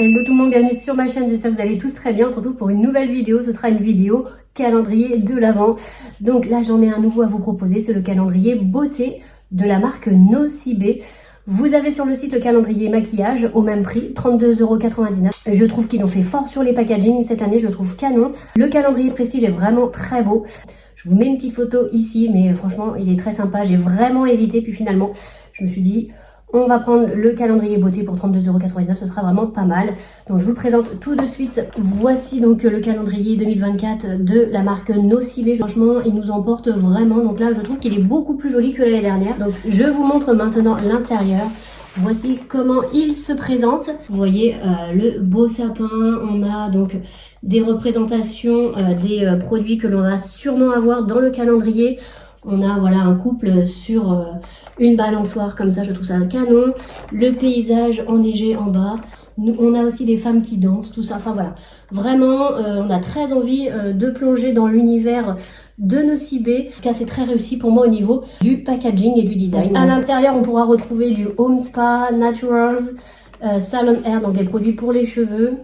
Hello tout le monde, bienvenue sur ma chaîne, j'espère que vous allez tous très bien. On se retrouve pour une nouvelle vidéo, ce sera une vidéo calendrier de l'Avent. Donc là j'en ai un nouveau à vous proposer, c'est le calendrier beauté de la marque Nocibé. Vous avez sur le site le calendrier maquillage au même prix, 32,99 €. Je trouve qu'ils ont fait fort sur les packaging cette année, je le trouve canon. Le calendrier prestige est vraiment très beau. Je vous mets une petite photo ici, mais franchement il est très sympa. J'ai vraiment hésité, puis finalement je me suis dit on va prendre le calendrier beauté pour 32,99 €, ce sera vraiment pas mal. Donc je vous le présente tout de suite. Voici donc le calendrier 2024 de la marque Nocibé. Franchement, il nous emporte vraiment. Donc là, je trouve qu'il est beaucoup plus joli que l'année dernière. Donc je vous montre maintenant l'intérieur. Voici comment il se présente. Vous voyez le beau sapin. On a donc des représentations des produits que l'on va sûrement avoir dans le calendrier. On a voilà un couple sur une balançoire comme ça, je trouve ça un canon. Le paysage enneigé en bas. On a aussi des femmes qui dansent, tout ça. Enfin voilà, vraiment, on a très envie de plonger dans l'univers de Nocibé. En tout cas, c'est très réussi pour moi au niveau du packaging et du design. À l'intérieur, on pourra retrouver du Home Spa, Naturals, Salon Hair, donc des produits pour les cheveux.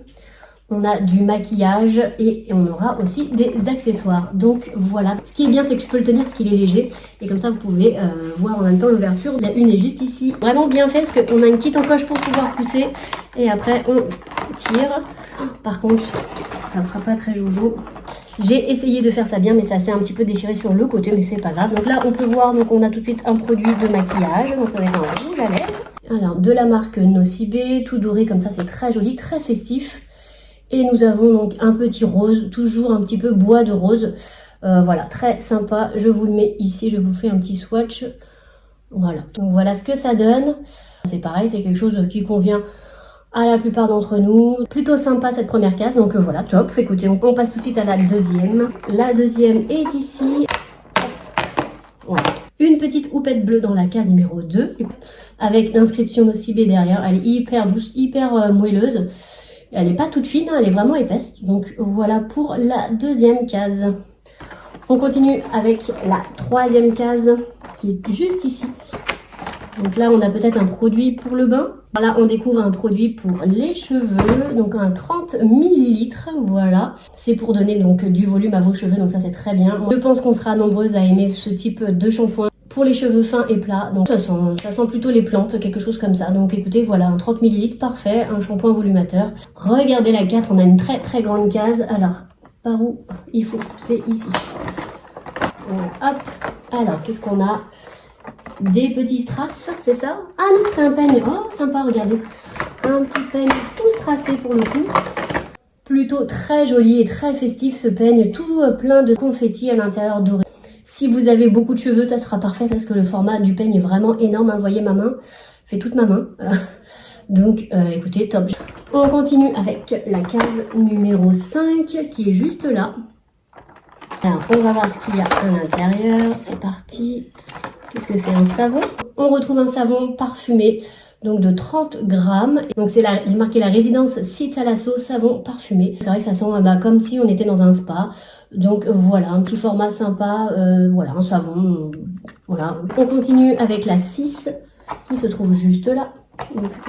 On a du maquillage et on aura aussi des accessoires. Donc voilà, ce qui est bien c'est que je peux le tenir parce qu'il est léger. Et comme ça vous pouvez voir en même temps l'ouverture. La une est juste ici. Vraiment bien fait parce qu'on a une petite encoche pour pouvoir pousser. Et après on tire. Par contre, ça ne fera pas très jojo. J'ai essayé de faire ça bien mais ça s'est un petit peu déchiré sur le côté. Mais c'est pas grave. Donc là on peut voir, donc on a tout de suite un produit de maquillage. Donc ça va être un rouge à lèvres. Alors de la marque Nocibé, tout doré comme ça, c'est très joli, très festif. Et nous avons donc un petit rose, toujours un petit peu bois de rose. Voilà, très sympa. Je vous le mets ici, je vous fais un petit swatch. Voilà, donc voilà ce que ça donne. C'est pareil, c'est quelque chose qui convient à la plupart d'entre nous. Plutôt sympa cette première case, donc voilà, top. Écoutez, on passe tout de suite à la deuxième. La deuxième est ici. Voilà. Une petite houppette bleue dans la case numéro 2. Avec l'inscription Nocibé derrière. Elle est hyper douce, hyper moelleuse. Elle n'est pas toute fine, elle est vraiment épaisse. Donc voilà pour la deuxième case. On continue avec la troisième case qui est juste ici. Donc là on a peut-être un produit pour le bain. Là on découvre un produit pour les cheveux. Donc un 30 ml. Voilà. C'est pour donner donc du volume à vos cheveux. Donc ça c'est très bien. Je pense qu'on sera nombreuses à aimer ce type de shampoing. Pour les cheveux fins et plats, donc ça sent plutôt les plantes, quelque chose comme ça. Donc écoutez, voilà, un 30 ml, parfait, un shampoing volumateur. Regardez la 4, on a une très très grande case. Alors, par où il faut pousser ici. Voilà, hop. Alors, qu'est-ce qu'on a? Des petits strass, c'est ça? Ah non, c'est un peigne. Oh, sympa, regardez. Un petit peigne tout strassé pour le coup. Plutôt très joli et très festif ce peigne, tout plein de confettis à l'intérieur doré. Si vous avez beaucoup de cheveux, ça sera parfait parce que le format du peigne est vraiment énorme. Vous voyez ma main, fait toute ma main. Donc écoutez, top. On continue avec la case numéro 5 qui est juste là. Alors on va voir ce qu'il y a à l'intérieur. C'est parti. Qu'est-ce que c'est? Un savon. On retrouve un savon parfumé. Donc de 30 grammes. Donc il est marqué la résidence Citalasso savon parfumé. C'est vrai que ça sent comme si on était dans un spa. Donc voilà, un petit format sympa, voilà, un savon, voilà. On continue avec la 6 qui se trouve juste là.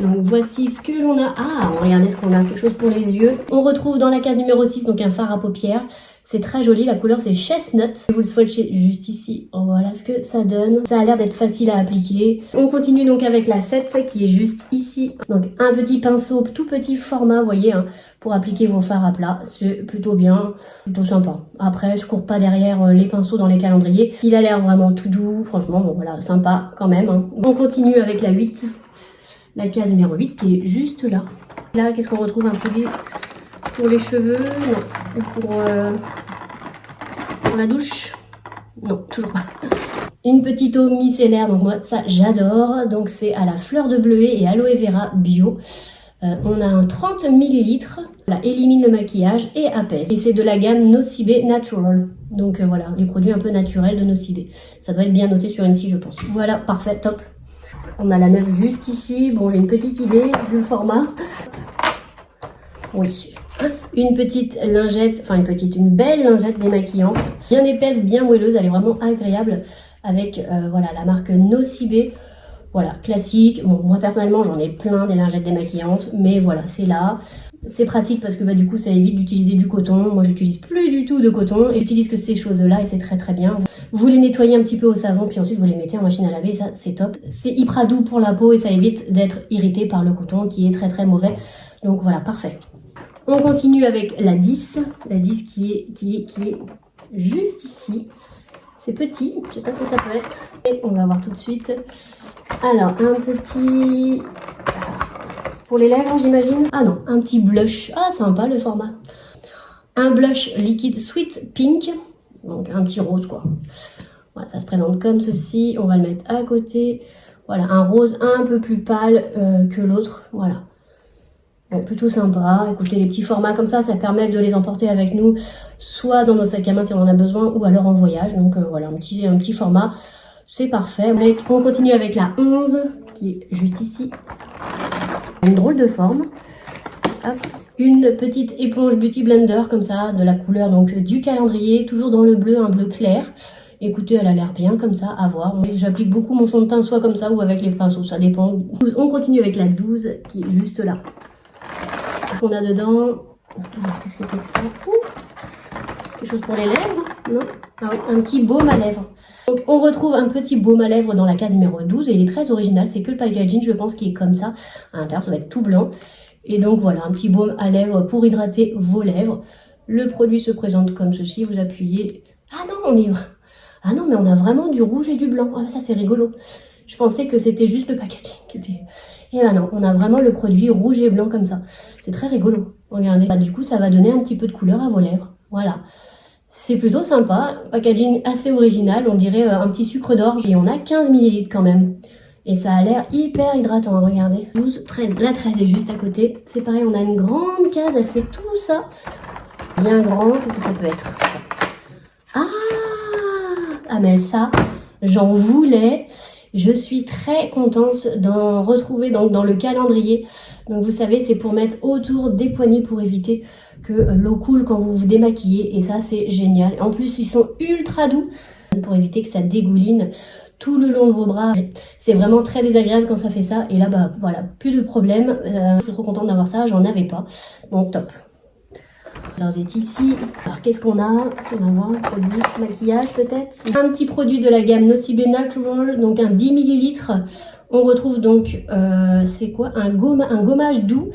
Donc voici ce que l'on a. Ah, regardez ce qu'on a, quelque chose pour les yeux. On retrouve dans la case numéro 6, donc un fard à paupières. C'est très joli, la couleur c'est chestnut. Vous le swatchez juste ici. Voilà ce que ça donne. Ça a l'air d'être facile à appliquer. On continue donc avec la 7 qui est juste ici. Donc un petit pinceau, tout petit format, vous voyez, hein, pour appliquer vos fards à plat. C'est plutôt bien, plutôt sympa. Après, je cours pas derrière les pinceaux dans les calendriers. Il a l'air vraiment tout doux, franchement, bon voilà, sympa quand même. Hein. On continue avec la 8. La case numéro 8 qui est juste là. Là, qu'est-ce qu'on retrouve? Un produit pour les cheveux? Non. Pour la douche? Non, toujours pas. Une petite eau micellaire, donc moi ça j'adore. Donc c'est à la fleur de bleuet et aloe vera bio. On a un 30 ml. Voilà, élimine le maquillage et apaise. Et c'est de la gamme Nocibé Natural. Donc voilà, les produits un peu naturels de Nocibé. Ça doit être bien noté sur Insi, je pense. Voilà, parfait, top. On a la 9 juste ici. Bon, j'ai une petite idée vu le format. Oui. Une petite lingette, enfin une belle lingette démaquillante. Bien épaisse, bien moelleuse. Elle est vraiment agréable avec voilà, la marque Nocibé. Voilà, classique. Bon, moi personnellement, j'en ai plein des lingettes démaquillantes, mais voilà, c'est là. C'est pratique parce que bah, du coup, ça évite d'utiliser du coton. Moi, j'utilise plus du tout de coton et j'utilise que ces choses-là et c'est très très bien. Vous les nettoyez un petit peu au savon, puis ensuite vous les mettez en machine à laver, et ça c'est top. C'est hyper doux pour la peau et ça évite d'être irrité par le coton qui est très très mauvais. Donc voilà, parfait. On continue avec la 10. La 10 qui est juste ici. C'est petit, je sais pas ce que ça peut être. Et on va voir tout de suite. Alors, un petit... Pour les lèvres, j'imagine. Ah non, un petit blush. Ah, sympa le format. Un blush liquide Sweet Pink. Donc un petit rose quoi. Voilà, ça se présente comme ceci. On va le mettre à côté. Voilà, un rose un peu plus pâle que l'autre. Voilà. Bon, plutôt sympa. Écoutez, les petits formats comme ça permet de les emporter avec nous, soit dans nos sacs à main si on en a besoin, ou alors en voyage. Donc voilà, un petit format, c'est parfait. On continue avec la 11, qui est juste ici. Une drôle de forme. Hop. Une petite éponge Beauty Blender, comme ça, de la couleur donc du calendrier, toujours dans le bleu, un bleu clair. Écoutez, elle a l'air bien comme ça, à voir. J'applique beaucoup mon fond de teint, soit comme ça, ou avec les pinceaux, ça dépend. On continue avec la 12, qui est juste là. On a dedans, qu'est-ce que c'est que ça? Quelque chose pour les lèvres? Non? Ah oui, un petit baume à lèvres. Donc on retrouve un petit baume à lèvres dans la case numéro 12 et il est très original, c'est que le packaging je pense qui est comme ça. À l'intérieur ça va être tout blanc. Et donc voilà, un petit baume à lèvres pour hydrater vos lèvres. Le produit se présente comme ceci, vous appuyez... Ah non, Ah non, mais on a vraiment du rouge et du blanc. Ah ça c'est rigolo. Je pensais que c'était juste le packaging qui était... Et ben non, on a vraiment le produit rouge et blanc comme ça. C'est très rigolo. Regardez, bah, du coup ça va donner un petit peu de couleur à vos lèvres. Voilà. C'est plutôt sympa. Packaging assez original, on dirait un petit sucre d'orge. Et on a 15 ml quand même. Et ça a l'air hyper hydratant, regardez. 12, 13, la 13 est juste à côté. C'est pareil, on a une grande case, elle fait tout ça. Bien grand, qu'est-ce que ça peut être? Ah mais ça, j'en voulais. Je suis très contente d'en retrouver dans le calendrier. Donc vous savez, c'est pour mettre autour des poignets pour éviter que l'eau coule quand vous vous démaquillez. Et ça, c'est génial. En plus, ils sont ultra doux pour éviter que ça dégouline tout le long de vos bras. C'est vraiment très désagréable quand ça fait ça. Et là, bah voilà, plus de problème. Je suis trop contente d'avoir ça. J'en avais pas. Donc top. Vous êtes ici. Alors qu'est-ce qu'on a? On va voir un produit maquillage peut-être. Un petit produit de la gamme Nocibé Natural, donc un 10 ml. On retrouve donc, c'est quoi? Un gommage doux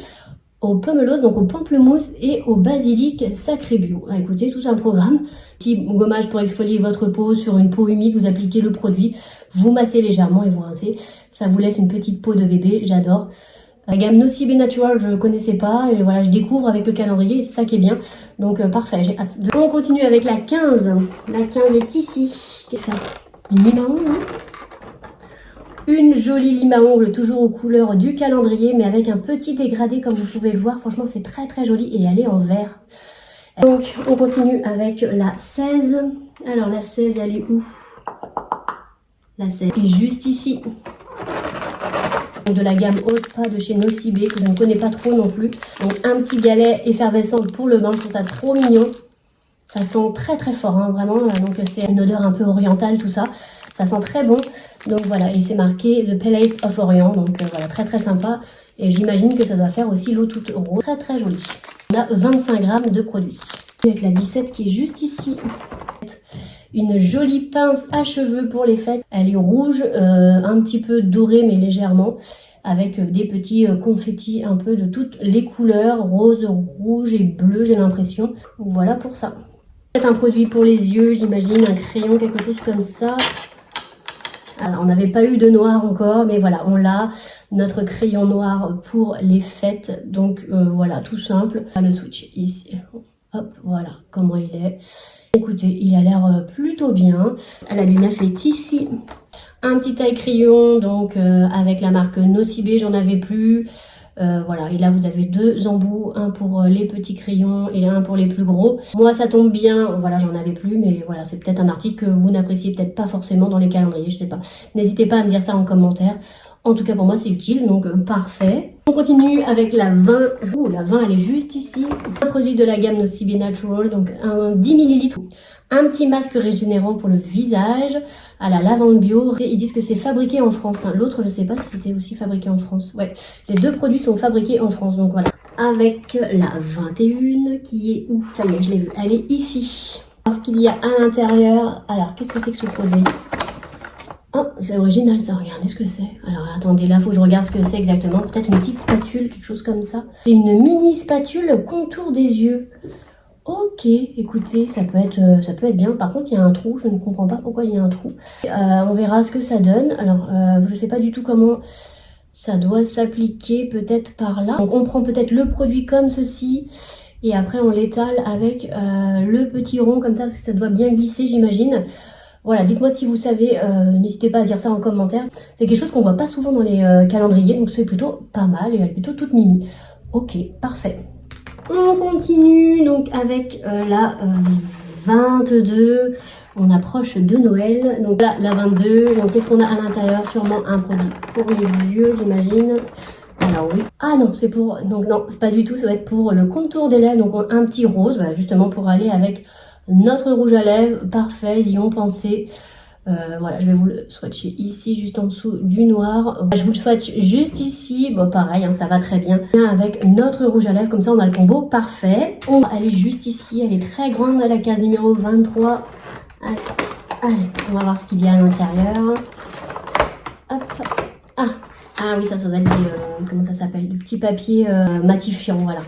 au pomelos, donc au pamplemousse et au basilic sacré bio. Ah, écoutez, tout un programme. Petit gommage pour exfolier votre peau sur une peau humide, vous appliquez le produit, vous massez légèrement et vous rincez. Ça vous laisse une petite peau de bébé, j'adore. La gamme Nocibé Natural, je ne connaissais pas, et voilà, je découvre avec le calendrier, c'est ça qui est bien. Donc parfait, j'ai hâte. On continue avec la 15. La 15 est ici. Qu'est-ce que c'est? Une lime à ongles, hein? Une jolie lime à ongles, toujours aux couleurs du calendrier, mais avec un petit dégradé comme vous pouvez le voir. Franchement, c'est très très joli et elle est en vert. Donc, on continue avec la 16. Alors, la 16, elle est où? La 16 est juste ici. De la gamme Ospa de chez Nocibé, que je ne connais pas trop non plus. Donc, un petit galet effervescent pour le bain. Je trouve ça trop mignon. Ça sent très très fort, hein, vraiment. Donc, c'est une odeur un peu orientale, tout ça. Ça sent très bon. Donc voilà, et c'est marqué The Palace of Orient. Donc voilà, très très sympa. Et j'imagine que ça doit faire aussi l'eau toute rose. Très très jolie. On a 25 grammes de produit. Avec la 17 qui est juste ici. Une jolie pince à cheveux pour les fêtes. Elle est rouge, un petit peu dorée mais légèrement. Avec des petits confettis un peu de toutes les couleurs. Rose, rouge et bleu, j'ai l'impression. Voilà pour ça. C'est un produit pour les yeux, j'imagine. Un crayon, quelque chose comme ça. Alors, on n'avait pas eu de noir encore, mais voilà, on l'a, notre crayon noir pour les fêtes. Donc voilà, tout simple. Le switch ici, hop, voilà comment il est. Écoutez, il a l'air plutôt bien. La 19 est ici. Un petit taille crayon, donc avec la marque Nocibé, j'en avais plus. Voilà, et là vous avez deux embouts, un pour les petits crayons et un pour les plus gros. Moi ça tombe bien, voilà, j'en avais plus, mais voilà, c'est peut-être un article que vous n'appréciez peut-être pas forcément dans les calendriers, je sais pas. N'hésitez pas à me dire ça en commentaire. En tout cas pour moi c'est utile, donc parfait. On continue avec la 20. Ouh, la 20 elle est juste ici. Un produit de la gamme Nocibé Natural, donc un 10 ml. Un petit masque régénérant pour le visage à la lavande bio. Ils disent que c'est fabriqué en France. L'autre, je sais pas si c'était aussi fabriqué en France. Ouais, les deux produits sont fabriqués en France, donc voilà. Avec la 21 qui est où? Ça y est, je l'ai vue. Elle est ici. Parce qu'il y a à l'intérieur. Alors, qu'est-ce que c'est que ce produit? Oh, c'est original ça, regardez ce que c'est. Alors attendez, là, faut que je regarde ce que c'est exactement. Peut-être une petite spatule, quelque chose comme ça. C'est une mini spatule contour des yeux. Ok, écoutez, ça peut être bien. Par contre, il y a un trou, je ne comprends pas pourquoi il y a un trou. On verra ce que ça donne. Alors, je sais pas du tout comment ça doit s'appliquer, peut-être par là. Donc, on prend peut-être le produit comme ceci. Et après, on l'étale avec le petit rond comme ça, parce que ça doit bien glisser, j'imagine. Voilà, dites-moi si vous savez, n'hésitez pas à dire ça en commentaire. C'est quelque chose qu'on voit pas souvent dans les calendriers, donc c'est plutôt pas mal et elle est plutôt toute mimi. Ok, parfait. On continue donc avec la 22. On approche de Noël. Donc là, la 22. Donc qu'est-ce qu'on a à l'intérieur? Sûrement un produit pour les yeux, j'imagine. Alors oui. Ah non, c'est pour... Donc non, c'est pas du tout. Ça va être pour le contour des lèvres. Donc un petit rose, voilà, justement pour aller avec notre rouge à lèvres. Parfait, ils y ont pensé. Voilà, je vais vous le swatcher ici, juste en dessous du noir. Je vous le swatch juste ici. Bon, pareil, hein, ça va très bien. Avec notre rouge à lèvres, comme ça, on a le combo parfait. Oh, elle est juste ici. Elle est très grande à la case numéro 23. Allez, on va voir ce qu'il y a à l'intérieur. Hop. Ah oui, ça doit être des... comment ça s'appelle? Du petit papier matifiant, voilà.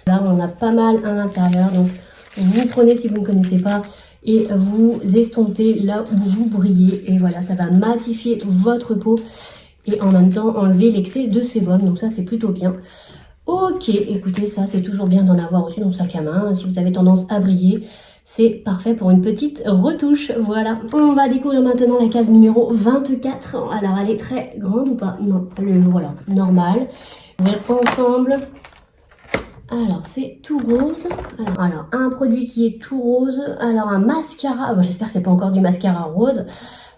Là, on a pas mal à l'intérieur. Donc, vous prenez si vous ne connaissez pas. Et vous estompez là où vous brillez. Et voilà, ça va matifier votre peau. Et en même temps, enlever l'excès de sébum. Donc ça, c'est plutôt bien. Ok, écoutez, ça, c'est toujours bien d'en avoir aussi dans le sac à main. Si vous avez tendance à briller, c'est parfait pour une petite retouche. Voilà. On va découvrir maintenant la case numéro 24. Alors, elle est très grande ou pas? Non, voilà, normal. On va voir ensemble. Alors, c'est tout rose. Alors, un produit qui est tout rose. Alors, un mascara. Bon, j'espère que c'est pas encore du mascara rose.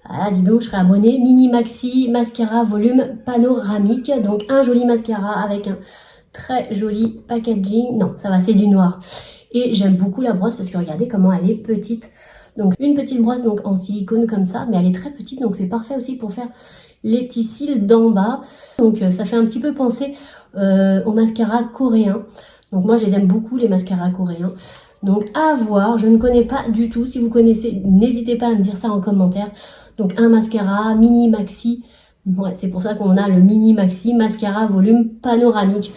Ah, dis donc, je serai abonnée. Mini Maxi Mascara Volume Panoramique. Donc, un joli mascara avec un très joli packaging. Non, ça va, c'est du noir. Et j'aime beaucoup la brosse parce que regardez comment elle est petite. Donc, une petite brosse donc en silicone comme ça. Mais elle est très petite, donc c'est parfait aussi pour faire les petits cils d'en bas. Donc, ça fait un petit peu penser au mascara coréen. Donc moi, je les aime beaucoup, les mascaras coréens. Donc à voir, je ne connais pas du tout. Si vous connaissez, n'hésitez pas à me dire ça en commentaire. Donc un mascara mini maxi. Ouais, c'est pour ça qu'on a le mini maxi mascara volume panoramique.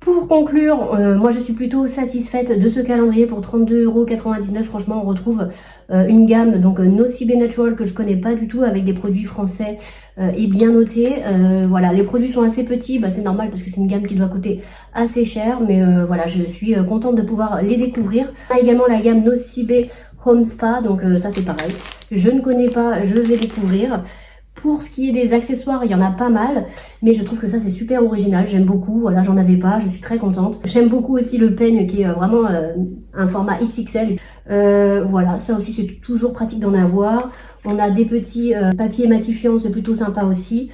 Pour conclure, moi je suis plutôt satisfaite de ce calendrier pour 32,99 €. Franchement, on retrouve une gamme donc Nocibé Natural que je connais pas du tout avec des produits français et bien notés. Voilà, les produits sont assez petits, bah, c'est normal parce que c'est une gamme qui doit coûter assez cher, mais voilà, je suis contente de pouvoir les découvrir. On a également la gamme Nocibé Home Spa, donc ça c'est pareil. Je ne connais pas, je vais découvrir. Pour ce qui est des accessoires, il y en a pas mal, mais je trouve que ça c'est super original, j'aime beaucoup, voilà, j'en avais pas, je suis très contente. J'aime beaucoup aussi le peigne qui est vraiment un format XXL. Voilà, ça aussi c'est toujours pratique d'en avoir. On a des petits papiers matifiants, c'est plutôt sympa aussi.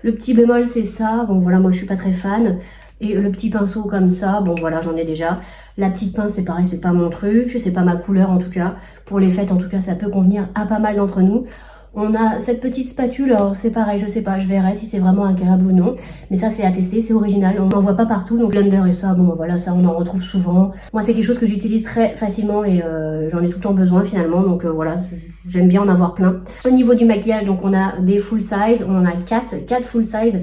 Le petit bémol c'est ça, bon voilà, moi je suis pas très fan. Et le petit pinceau comme ça, bon voilà, j'en ai déjà. La petite pince, c'est pareil, c'est pas mon truc, c'est pas ma couleur en tout cas. Pour les fêtes, en tout cas, ça peut convenir à pas mal d'entre nous. On a cette petite spatule, alors c'est pareil, je sais pas, je verrai si c'est vraiment agréable ou non. Mais ça, c'est à tester, c'est original, on n'en voit pas partout. Donc blender et ça, bon voilà, ça on en retrouve souvent. Moi, c'est quelque chose que j'utilise très facilement et j'en ai tout le temps besoin finalement. Donc voilà, j'aime bien en avoir plein. Au niveau du maquillage, donc on a des full size, on en a 4 full size.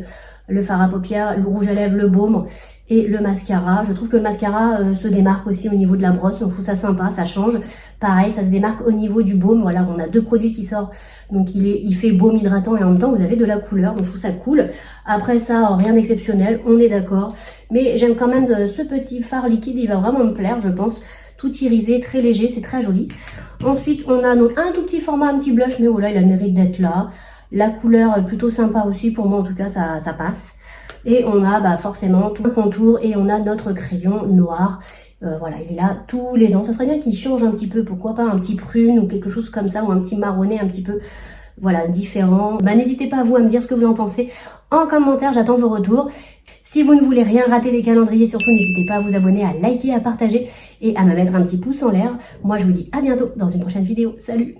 Le fard à paupières, le rouge à lèvres, le baume et le mascara. Je trouve que le mascara se démarque aussi au niveau de la brosse, donc je trouve ça sympa, ça change. Pareil, ça se démarque au niveau du baume. Voilà, on a 2 produits qui sortent, donc il fait baume hydratant et en même temps vous avez de la couleur, donc je trouve ça cool. Après ça, rien d'exceptionnel, on est d'accord. Mais j'aime quand même ce petit fard liquide, il va vraiment me plaire, je pense. Tout irisé, très léger, c'est très joli. Ensuite, on a donc un tout petit format, un petit blush, mais voilà, il a le mérite d'être là. La couleur est plutôt sympa aussi, pour moi en tout cas ça passe. Et on a forcément tout le contour et on a notre crayon noir. Voilà, il est là tous les ans. Ce serait bien qu'il change un petit peu, pourquoi pas un petit prune ou quelque chose comme ça, ou un petit marronné un petit peu voilà, différents. N'hésitez pas vous à me dire ce que vous en pensez en commentaire, j'attends vos retours. Si vous ne voulez rien rater des calendriers, surtout n'hésitez pas à vous abonner, à liker, à partager et à me mettre un petit pouce en l'air. Moi je vous dis à bientôt dans une prochaine vidéo. Salut!